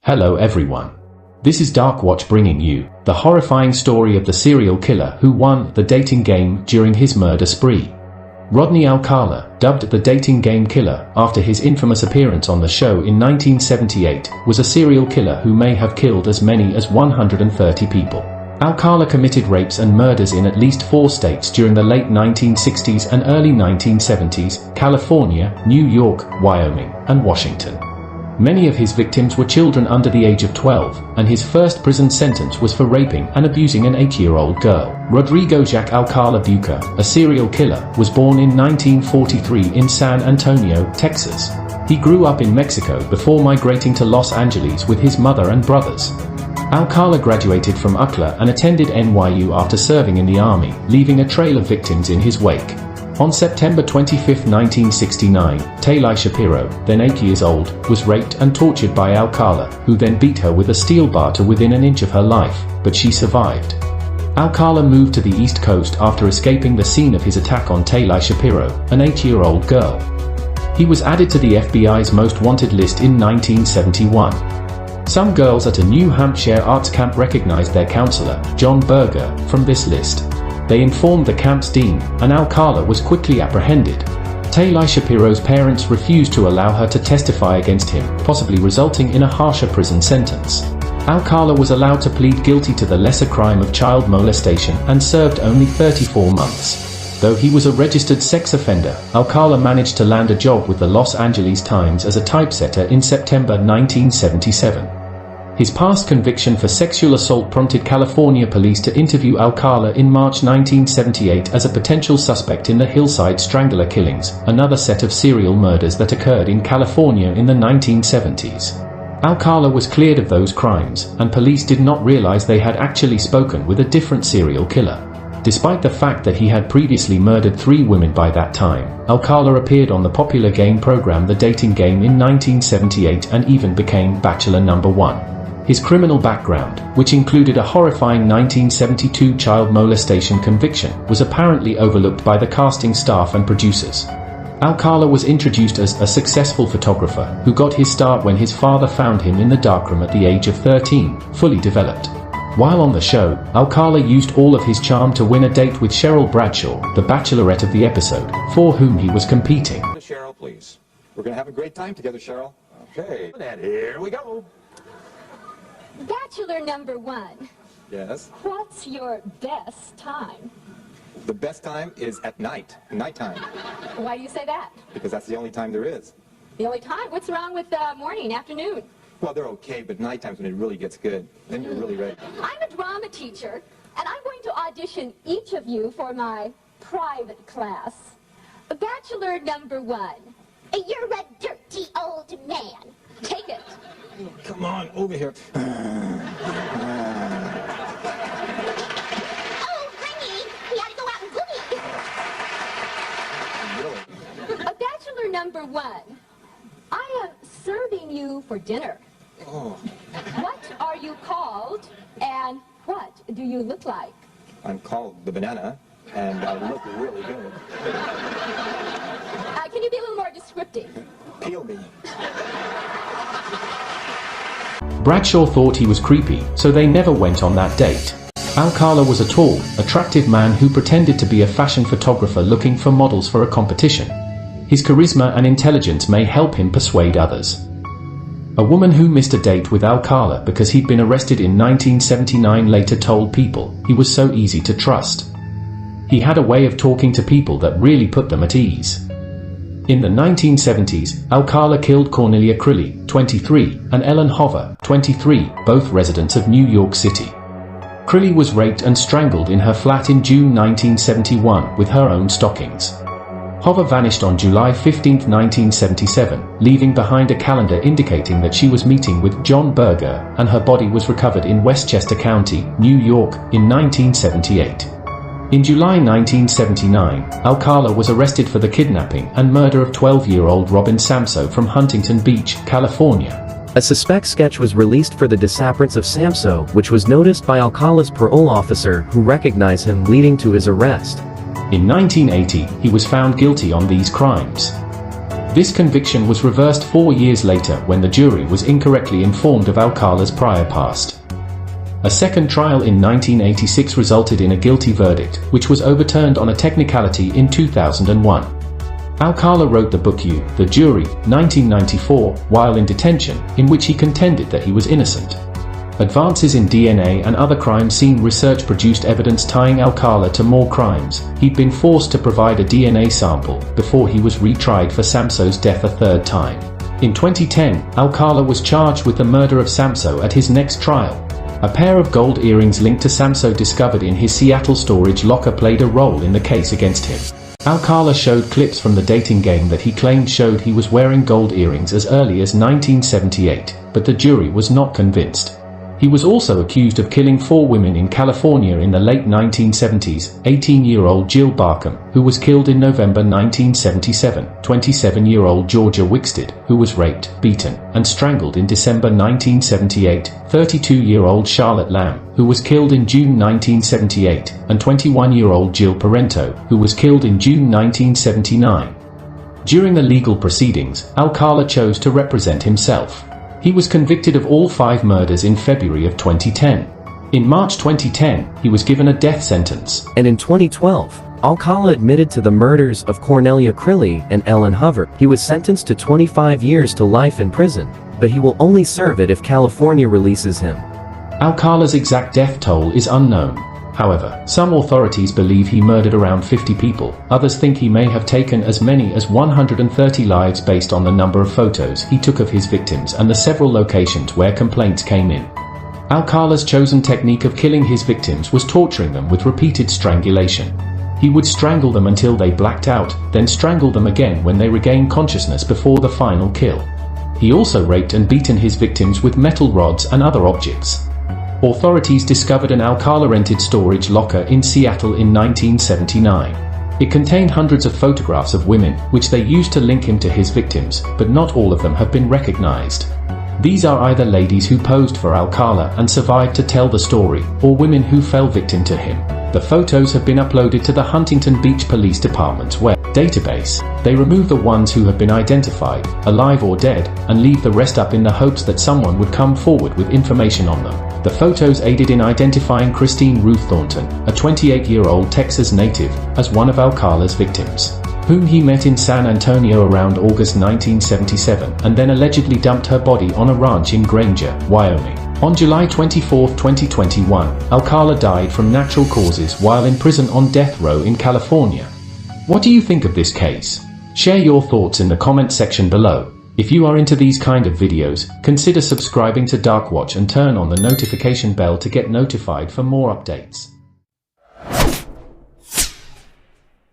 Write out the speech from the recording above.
Hello everyone. This is Dark Watch bringing you the horrifying story of the serial killer who won the dating game during his murder spree. Rodney Alcala, dubbed the dating game killer after his infamous appearance on the show in 1978, was a serial killer who may have killed as many as 130 people. Alcala committed rapes and murders in at least 4 states during the late 1960s and early 1970s: California, New York, Wyoming, and Washington. Many of his victims were children under the age of 12, and his first prison sentence was for raping and abusing an 8-year-old girl. Rodrigo Jacques Alcala Buquor, a serial killer, was born in 1943 in San Antonio, Texas. He grew up in Mexico before migrating to Los Angeles with his mother and brothers. Alcala graduated from UCLA and attended NYU after serving in the Army, leaving a trail of victims in his wake. On September 25, 1969, Taylor Shapiro, then 8 years old, was raped and tortured by Alcala, who then beat her with a steel bar to within an inch of her life, but she survived. Alcala moved to the East Coast after escaping the scene of his attack on Taylor Shapiro, an 8-year-old girl. He was added to the FBI's most wanted list in 1971. Some girls at a New Hampshire arts camp recognized their counselor, John Berger, from this list. They informed the camp's dean, and Alcala was quickly apprehended. Taylor Shapiro's parents refused to allow her to testify against him, possibly resulting in a harsher prison sentence. Alcala was allowed to plead guilty to the lesser crime of child molestation and served only 34 months. Though he was a registered sex offender, Alcala managed to land a job with the Los Angeles Times as a typesetter in September 1977. His past conviction for sexual assault prompted California police to interview Alcala in March 1978 as a potential suspect in the Hillside Strangler killings, another set of serial murders that occurred in California in the 1970s. Alcala was cleared of those crimes, and police did not realize they had actually spoken with a different serial killer. Despite the fact that he had previously murdered 3 women by that time, Alcala appeared on the popular game program The Dating Game in 1978 and even became Bachelor No. 1. His criminal background, which included a horrifying 1972 child molestation conviction, was apparently overlooked by the casting staff and producers. Alcala was introduced as a successful photographer who got his start when his father found him in the darkroom at the age of 13, fully developed. While on the show, Alcala used all of his charm to win a date with Cheryl Bradshaw, the bachelorette of the episode, for whom he was competing. Cheryl, please. We're going to have a great time together, Cheryl. Okay. And here we go. Bachelor number 1. Yes? What's your best time? The best time is at night, nighttime. Why do you say that? Because that's the only time there is. The only time? What's wrong with morning, afternoon? Well, they're okay, but nighttime's when it really gets good. Then you're really ready. I'm a drama teacher, and I'm going to audition each of you for my private class. Bachelor number 1. You're a dirty old man. Take it. Come on, over here. Oh, honey, we ought to go out and boogie. Bachelor number 1. I am serving you for dinner. Oh. What are you called, and what do you look like? I'm called the banana, and I look really good. Can you be a little more descriptive? Peel me. Bradshaw thought he was creepy, so they never went on that date. Alcala was a tall, attractive man who pretended to be a fashion photographer looking for models for a competition. His charisma and intelligence may help him persuade others. A woman who missed a date with Alcala because he'd been arrested in 1979 later told people he was so easy to trust. He had a way of talking to people that really put them at ease. In the 1970s, Alcala killed Cornelia Crilly, 23, and Ellen Hover, 23, both residents of New York City. Crilly was raped and strangled in her flat in June 1971 with her own stockings. Hover vanished on July 15, 1977, leaving behind a calendar indicating that she was meeting with John Berger, and her body was recovered in Westchester County, New York, in 1978. In July 1979, Alcala was arrested for the kidnapping and murder of 12-year-old Robin Samso from Huntington Beach, California. A suspect sketch was released for the disappearance of Samso, which was noticed by Alcala's parole officer, who recognized him, leading to his arrest. In 1980, he was found guilty on these crimes. This conviction was reversed 4 years later when the jury was incorrectly informed of Alcala's prior past. A second trial in 1986 resulted in a guilty verdict, which was overturned on a technicality in 2001. Alcala wrote the book U, The Jury, 1994, while in detention, in which he contended that he was innocent. Advances in DNA and other crime scene research produced evidence tying Alcala to more crimes. He'd been forced to provide a DNA sample before he was retried for Samso's death a third time. In 2010, Alcala was charged with the murder of Samso at his next trial. A pair of gold earrings linked to Samso discovered in his Seattle storage locker played a role in the case against him. Alcala showed clips from the dating game that he claimed showed he was wearing gold earrings as early as 1978, but the jury was not convinced. He was also accused of killing 4 women in California in the late 1970s, 18-year-old Jill Barkham, who was killed in November 1977, 27-year-old Georgia Wickstead, who was raped, beaten, and strangled in December 1978, 32-year-old Charlotte Lamb, who was killed in June 1978, and 21-year-old Jill Parento, who was killed in June 1979. During the legal proceedings, Alcala chose to represent himself. He was convicted of all 5 murders in February of 2010. In March 2010, he was given a death sentence. And in 2012, Alcala admitted to the murders of Cornelia Crilly and Ellen Hover. He was sentenced to 25 years to life in prison, but he will only serve it if California releases him. Alcala's exact death toll is unknown. However, some authorities believe he murdered around 50 people, others think he may have taken as many as 130 lives based on the number of photos he took of his victims and the several locations where complaints came in. Alcala's chosen technique of killing his victims was torturing them with repeated strangulation. He would strangle them until they blacked out, then strangle them again when they regained consciousness before the final kill. He also raped and beaten his victims with metal rods and other objects. Authorities discovered an Alcala-rented storage locker in Seattle in 1979. It contained hundreds of photographs of women, which they used to link him to his victims, but not all of them have been recognized. These are either ladies who posed for Alcala and survived to tell the story, or women who fell victim to him. The photos have been uploaded to the Huntington Beach Police Department's web database. They remove the ones who have been identified, alive or dead, and leave the rest up in the hopes that someone would come forward with information on them. The photos aided in identifying Christine Ruth Thornton, a 28-year-old Texas native, as one of Alcala's victims, whom he met in San Antonio around August 1977 and then allegedly dumped her body on a ranch in Granger, Wyoming. On July 24, 2021, Alcala died from natural causes while in prison on death row in California. What do you think of this case? Share your thoughts in the comment section below. If you are into these kind of videos, consider subscribing to Dark Watch and turn on the notification bell to get notified for more updates.